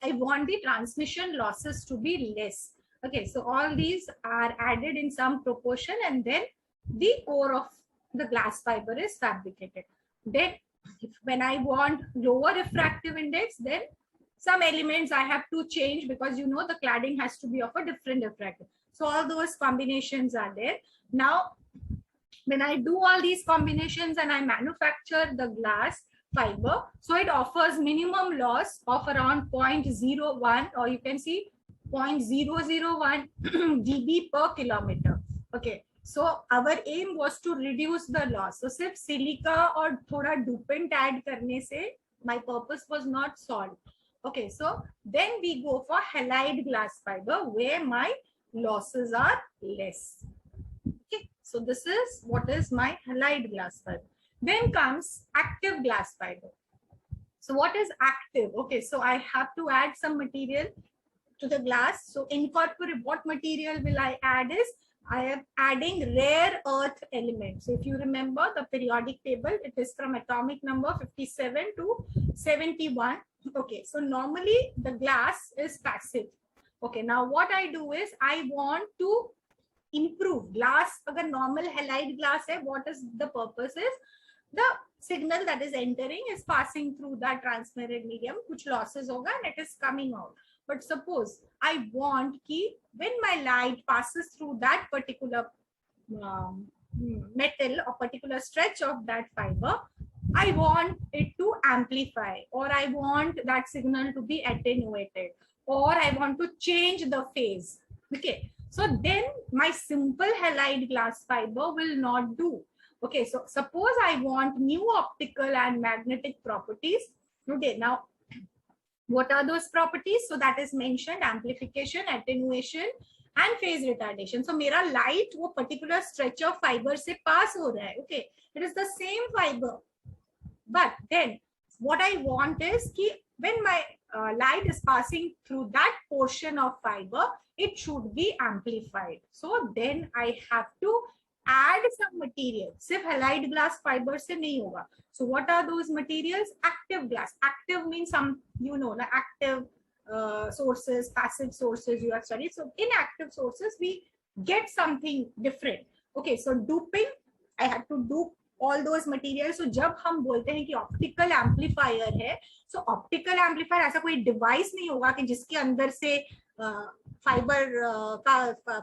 I want the transmission losses to be less. Okay, so all these are added in some proportion and then the core of the glass fiber is fabricated. Then when I want lower refractive index, then some elements I have to change because you know the cladding has to be of a different refractive. So all those combinations are there. Now, when I do all these combinations and I manufacture the glass fiber, so it offers minimum loss of around 0.01, or you can see 0.001 dB per kilometer. Okay, so our aim was to reduce the loss. So सिर्फ silica और थोड़ा dopant add करने से my purpose was not solved. Okay, so then we go for halide glass fiber where my losses are less. Okay, so this is what is my halide glass fiber. Then comes active glass fiber. So what is active? Okay, so I have to add some material to the glass. So incorporate, what material will I add is, I am adding rare earth elements. So if you remember the periodic table, it is from atomic number 57 to 71. Okay, so normally the glass is passive. Okay, now what I do is I want to improve glass. Agar normal halide glass hai, what is the purpose is, the signal that is entering is passing through that transparent medium, kuch losses hoga and it is coming out. But suppose I want ki when my light passes through that particular metal or particular stretch of that fiber, I want it to amplify, or I want that signal to be attenuated, or I want to change the phase. Okay, so then my simple halide glass fiber will not do. Okay, so suppose I want new optical and magnetic properties. Okay, now what are those properties? So that is mentioned: amplification, attenuation, and phase retardation. So मेरा light वो particular stretch of fiber से pass हो रहा है. Okay, it is the same fiber, but then what I want is कि when my light is passing through that portion of fiber, it should be amplified. So then I have to add some material. सिर्फ halide glass fiber से नहीं होगा. So what are those materials? Active glass. Active means some, you know, the active sources, passive sources you have studied. So in active sources, we get something different. Okay, so duping, I had to dupe all those materials. So जब हम बोलते हैं कि optical amplifier है, so optical amplifier ऐसा कोई device नहीं होगा कि जिसके अंदर से fiber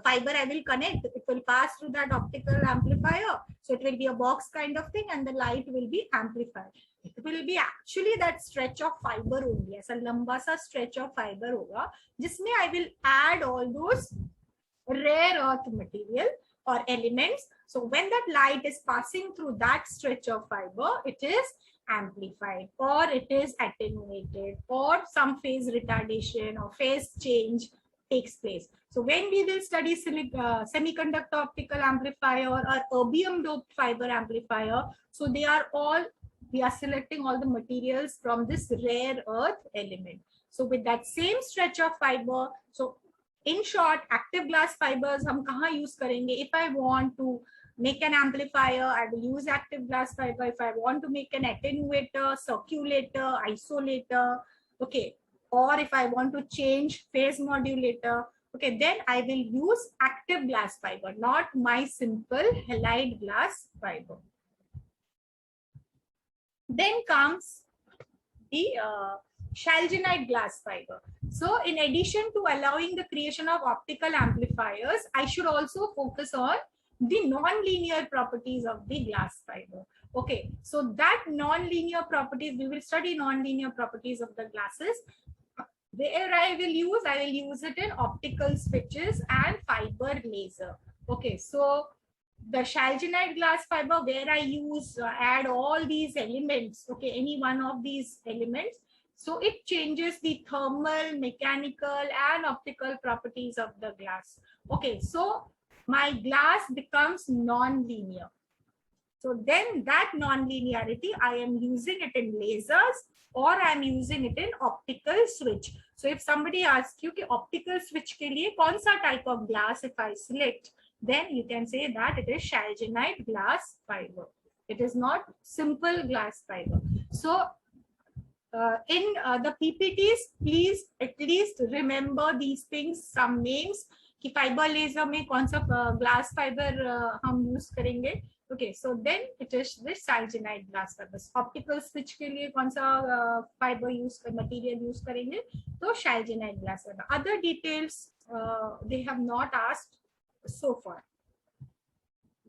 I will connect. It will pass through that optical amplifier. So it will be a box kind of thing, and the light will be amplified. It will be actually that stretch of fiber only. ऐसा लंबा सा stretch of fiber होगा जिसमें I will add all those rare earth material or elements. So when that light is passing through that stretch of fiber, it is amplified, or it is attenuated, or some phase retardation or phase change takes place. So when we will study semiconductor optical amplifier or erbium doped fiber amplifier, so they are all, we are selecting all the materials from this rare earth element. So with that same stretch of fiber, so in short, active glass fibers हम कहाँ use करेंगे? If I want to make an amplifier, I will use active glass fiber. If I want to make an attenuator, circulator, isolator, okay, or if I want to change phase modulator, okay, then I will use active glass fiber, not my simple halide glass fiber. Then comes the Shalgenide glass fiber. So in addition to allowing the creation of optical amplifiers, I should also focus on the non-linear properties of the glass fiber. Okay, so that non-linear properties, we will study non-linear properties of the glasses. Where I will use it in optical switches and fiber laser. Okay, so the Shalgenide glass fiber, where I use add all these elements, okay, any one of these elements, so it changes the thermal, mechanical, and optical properties of the glass. Okay, so my glass becomes non-linear. So then that non-linearity, I am using it in lasers, or I am using it in optical switch. So if somebody asks you कि optical switch के लिए कौन सा type of glass if I select, then you can say that it is Shalgenide glass fiber. It is not simple glass fiber. So in the PPTs, please at least remember these things, some names कि fiber laser में कौन सा glass fiber हम use करेंगे. Okay, so then it is this Shalgenide glass fiber. Optical switch के लिए कौन सा fiber use material use करेंगे, तो Shalgenide glass fiber. Other details they have not asked so far.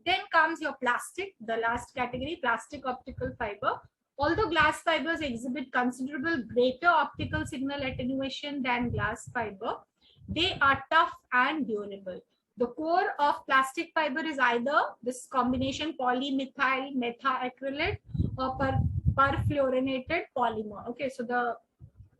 Then comes your plastic, the last category, plastic optical fiber. Although glass fibers exhibit considerable greater optical signal attenuation than glass fiber, they are tough and durable. The core of plastic fiber is either this combination polymethyl methacrylate or perfluorinated polymer. Okay, so the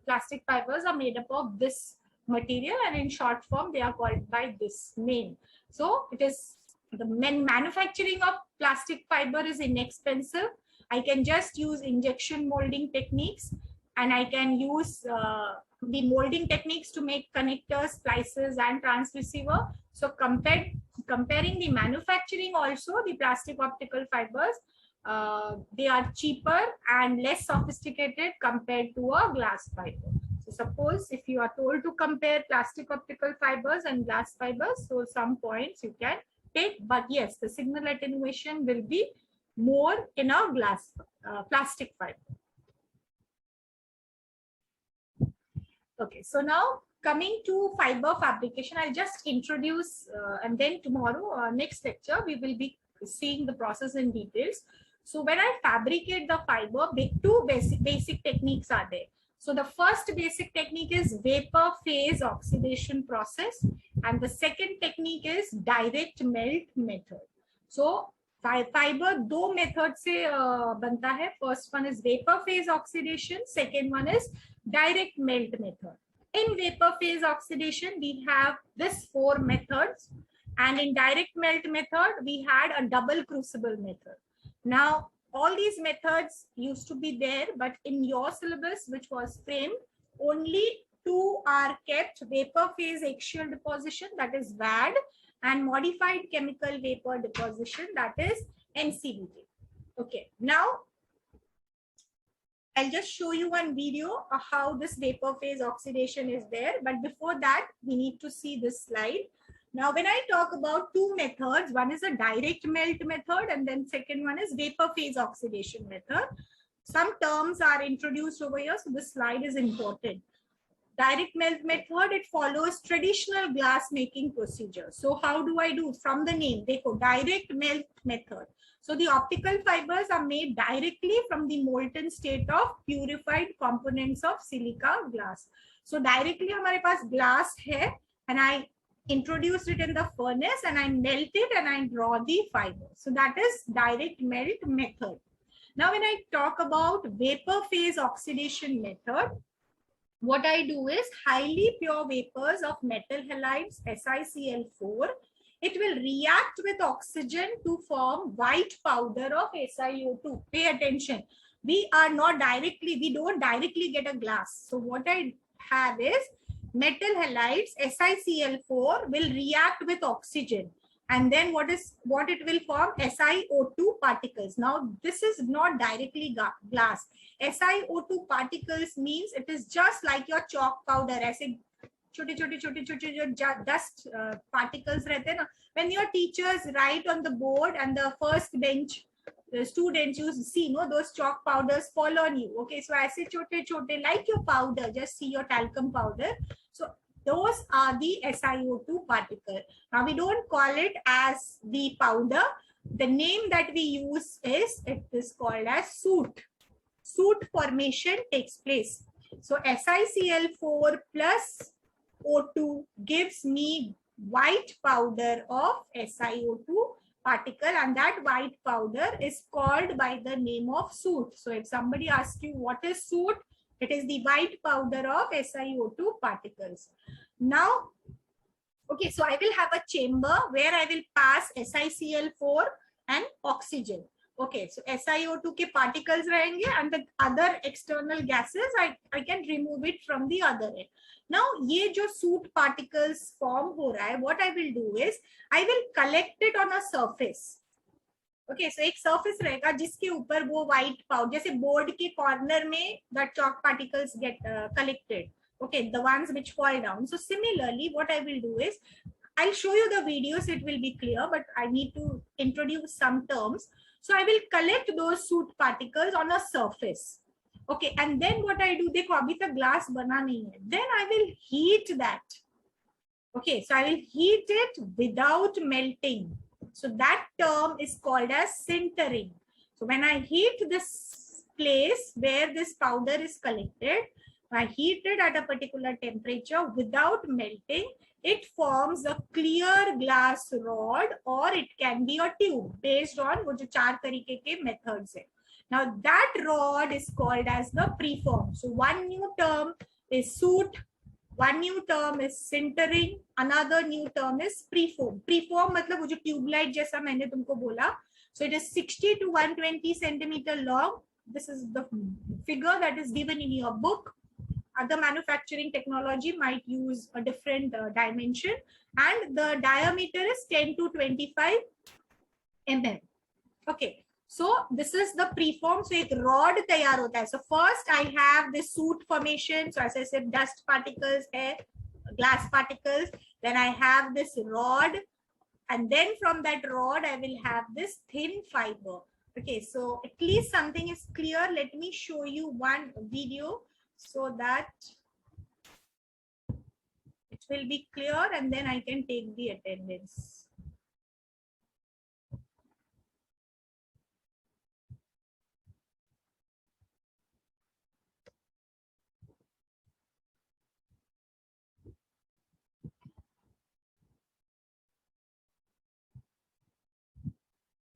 plastic fibers are made up of this material, and in short form they are called by this name. So it is the manufacturing of plastic fiber is inexpensive. I can just use injection molding techniques, and I can use the molding techniques to make connectors, splices, and transceiver. So comparing the manufacturing also, the plastic optical fibers, they are cheaper and less sophisticated compared to a glass fiber. So suppose if you are told to compare plastic optical fibers and glass fibers, so some points you can take, but yes, the signal attenuation will be more in a glass plastic fiber. Okay, so now coming to fiber fabrication, I'll just introduce and then tomorrow, next lecture, we will be seeing the process in details. So when I fabricate the fiber, two basic techniques are there. So the first basic technique is vapor phase oxidation process, and the second technique is direct melt method. So fiber दो method से बनता है. First one is vapor phase oxidation, second one is direct melt method. In vapor phase oxidation, we have this 4 methods, and in direct melt method, we had a double crucible method. Now, all these methods used to be there, but in your syllabus, which was framed, only 2 are kept: vapor phase axial deposition, that is VAD, and modified chemical vapor deposition, that is MCVD. Okay, now I'll just show you one video of how this vapor phase oxidation is there. But before that, we need to see this slide. Now, when I talk about 2 methods, one is a direct melt method, and then second one is vapor phase oxidation method. Some terms are introduced over here, so this slide is important. Direct melt method, it follows traditional glass making procedure. So how do I do? From the name, देखो, direct melt method. So the optical fibers are made directly from the molten state of purified components of silica glass. So directly हमारे पास glass है, and I introduce it in the furnace and I melt it and I draw the fiber. So that is direct melt method. Now when I talk about vapor phase oxidation method, what I do is highly pure vapors of metal halides SiCl4. It will react with oxygen to form white powder of SiO2. Pay attention. We don't directly get a glass. So what I have is metal halides SiCl4 will react with oxygen, and then what it will form? SiO2 particles. Now this is not directly glass. SiO2 particles means it is just like your chalk powder. ऐसे छोटे dust particles रहते हैं ना. When your teachers write on the board and the first bench students, you see, no, those chalk powders fall on you. Okay, so ऐसे छोटे like your powder, just see your talcum powder. So those are the SiO2 particle. Now we don't call it as the powder. The name that we use is, it is called as soot. Soot formation takes place. So SiCl4 plus O2 gives me white powder of SiO2 particle, and that white powder is called by the name of soot. So if somebody asks you what is soot, it is the white powder of SiO2 particles. Now, okay, so I will have a chamber where I will pass SiCl4 and oxygen. Okay, so SiO2 के particles रहेंगे, and the other external gases I can remove it from the other end. Now ये जो soot particles form हो रहा है, what I will do is I will collect it on a surface. Okay, so एक surface रहेगा जिसके ऊपर वो white powder, जैसे board के corner में the chalk particles get collected. Okay, the ones which fall down. So similarly, what I will do is I'll show you the videos, it will be clear, but I need to introduce some terms. So I will collect those soot particles on a surface. Okay, and then what I do, देखो अभी तक glass बना नहीं है. Then I will heat that. Okay, so I will heat it without melting. So that term is called as sintering. So when I heat this place where this powder is collected, I heat it at a particular temperature without melting, it forms a clear glass rod, or it can be a tube based on वो जो 4 तरीके के methods है. Now that rod is called as the preform. So one new term is soot, one new term is sintering, another new term is preform. Preform मतलब वो जो tubelight जैसा मैंने तुमको बोला. So it is 60 to 120 centimeter long. This is the figure that is given in your book. Other manufacturing technology might use a different dimension, and the diameter is 10 to 25 mm. Okay, so this is the preform. So एक rod तैयार होता है. So first I have this soot formation. So as I said, dust particles है, glass particles. Then I have this rod, and then from that rod I will have this thin fiber. Okay, so at least something is clear. Let me show you one video so that it will be clear and then I can take the attendance.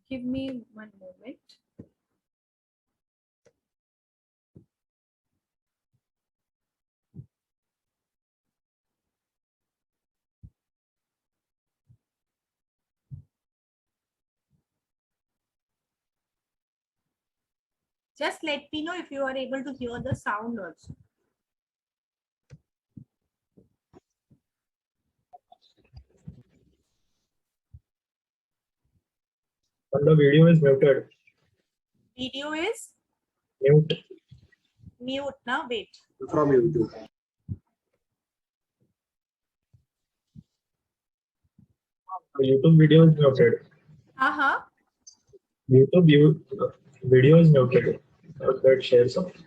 Give me one moment. Just let me know if you are able to hear the sound also. But the video is muted. Video is Mute. mute now. Wait. From YouTube. The YouTube video is muted. Uh-huh. Video is muted. That share something.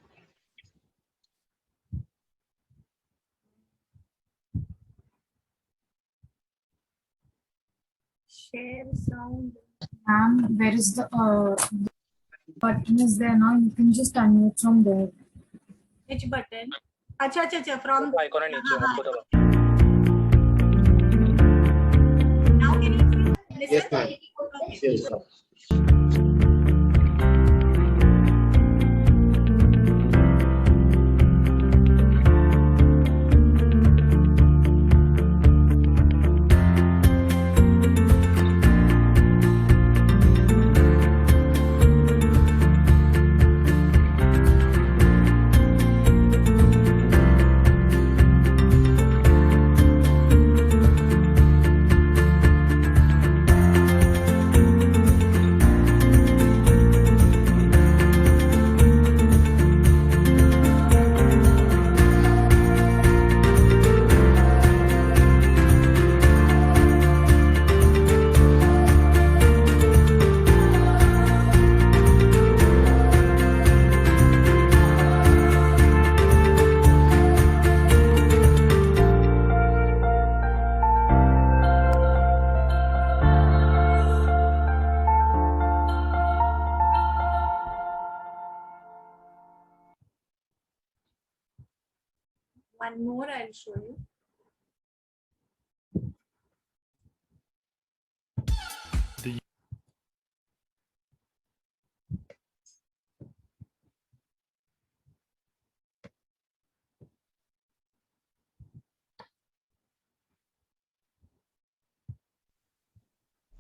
Share sound. Ma'am, where is the button is there now? You can just unmute from there. Which button? Acha, acha, acha, from icon है नीचे हाँ, आपको दबा. now can you listen? Yes, ma'am. Okay. Yes, sir. One more I'll show you.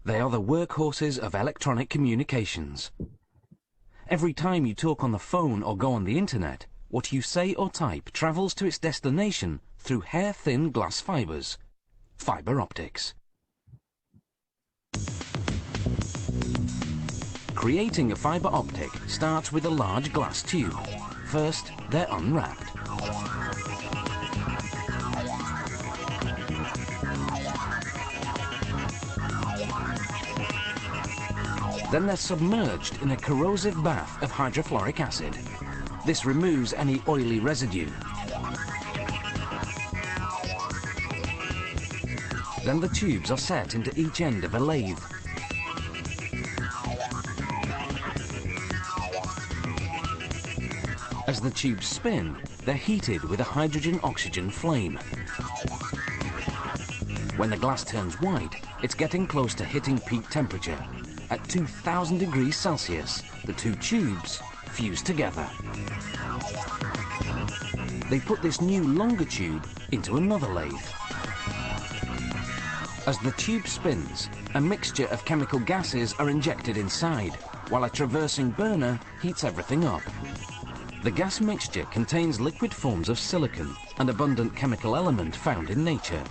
They are the workhorses of electronic communications. Every time you talk on the phone or go on the internet, what you say or type travels to its destination through hair-thin glass fibers, fiber optics. Creating a fiber optic starts with a large glass tube. First, they're unwrapped. Then they're submerged in a corrosive bath of hydrofluoric acid. This removes any oily residue. Then the tubes are set into each end of a lathe. As the tubes spin, they're heated with a hydrogen-oxygen flame. When the glass turns white, it's getting close to hitting peak temperature. At 2000 degrees Celsius, the two tubes fuse together. They put this new longer tube into another lathe. As the tube spins, a mixture of chemical gases are injected inside, while a traversing burner heats everything up. The gas mixture contains liquid forms of silicon, an abundant chemical element found in nature,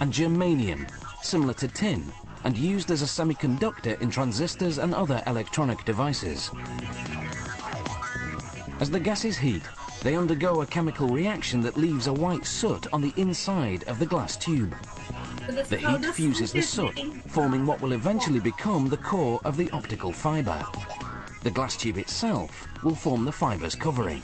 and germanium, similar to tin, and used as a semiconductor in transistors and other electronic devices. As the gases heat, they undergo a chemical reaction that leaves a white soot on the inside of the glass tube. So this The is how heat fuses the is soot, getting- forming what will eventually become the core of the optical fiber. The glass tube itself will form the fiber's covering.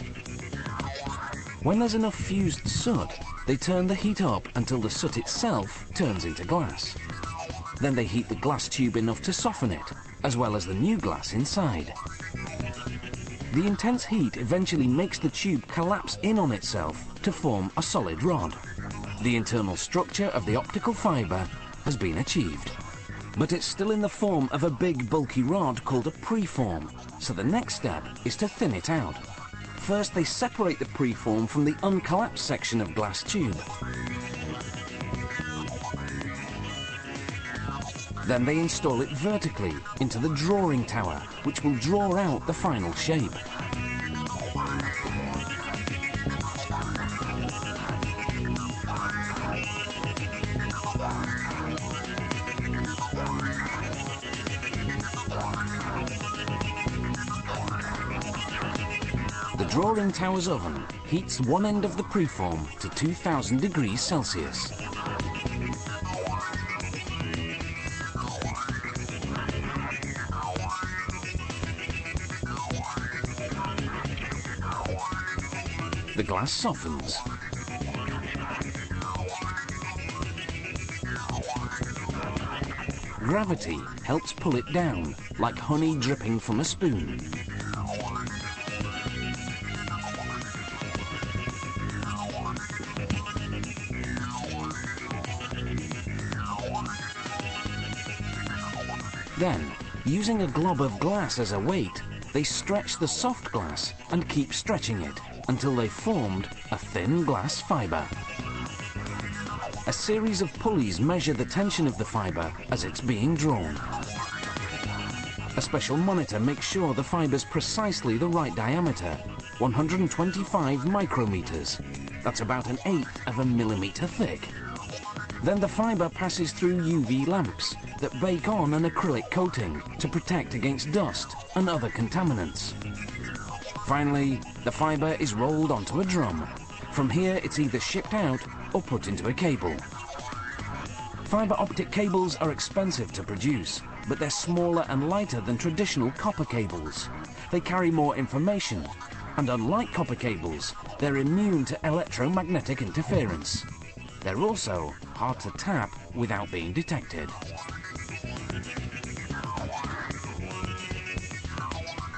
When there's enough fused soot, they turn the heat up until the soot itself turns into glass. Then they heat the glass tube enough to soften it, as well as the new glass inside. The intense heat eventually makes the tube collapse in on itself to form a solid rod. The internal structure of the optical fiber has been achieved. But it's still in the form of a big bulky rod called a preform, so the next step is to thin it out. First they separate the preform from the uncollapsed section of glass tube. Then they install it vertically into the drawing tower, which will draw out the final shape. The drawing tower's oven heats one end of the preform to 2000 degrees Celsius. The glass softens. Gravity helps pull it down, like honey dripping from a spoon. Then, using a glob of glass as a weight, they stretch the soft glass and keep stretching it until they've formed a thin glass fiber. A series of pulleys measure the tension of the fiber as it's being drawn. A special monitor makes sure the fiber's precisely the right diameter, 125 micrometers. That's about 1/8 of a millimeter thick. Then the fiber passes through UV lamps that bake on an acrylic coating to protect against dust and other contaminants. Finally, the fiber is rolled onto a drum. From here, it's either shipped out or put into a cable. Fiber optic cables are expensive to produce, but they're smaller and lighter than traditional copper cables. They carry more information, and unlike copper cables, they're immune to electromagnetic interference. They're also hard to tap without being detected.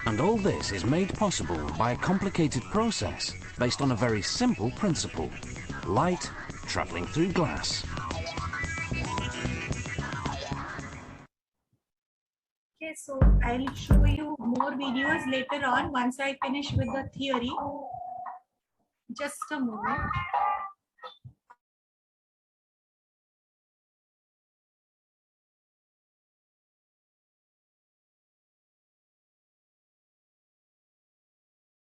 And all this is made possible by a complicated process based on a very simple principle: light traveling through glass. Okay, so I'll show you more videos later on once I finish with the theory. Just a moment.